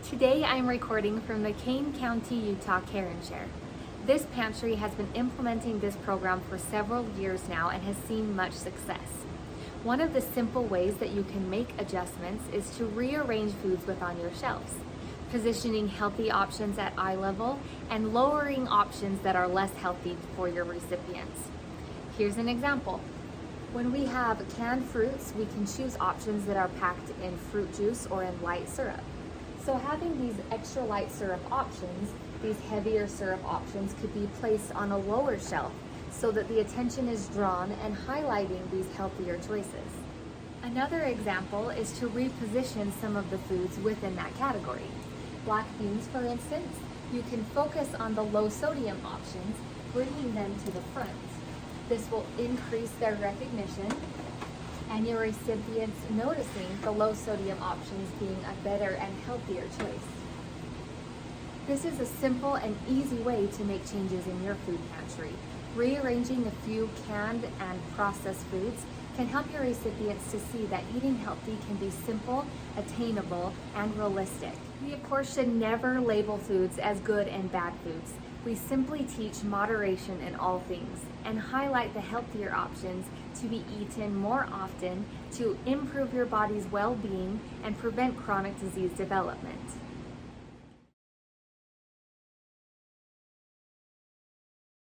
Today I'm recording from the Kane County, Utah Care and Share. This pantry has been implementing this program for several years now and has seen much success. One of the simple ways that you can make adjustments is to rearrange foods within your shelves, positioning healthy options at eye level and lowering options that are less healthy for your recipients. Here's an example. When we have canned fruits, we can choose options that are packed in fruit juice or in light syrup. So having these extra light syrup options, these heavier syrup options could be placed on a lower shelf so that the attention is drawn and highlighting these healthier choices. Another example is to reposition some of the foods within that category. Black beans, for instance, you can focus on the low sodium options, bringing them to the front. This will increase their recognition and your recipients noticing the low sodium options being a better and healthier choice. This is a simple and easy way to make changes in your food pantry. Rearranging a few canned and processed foods can help your recipients to see that eating healthy can be simple, attainable, and realistic. We of course should never label foods as good and bad foods. We simply teach moderation in all things and highlight the healthier options to be eaten more often to improve your body's well-being and prevent chronic disease development.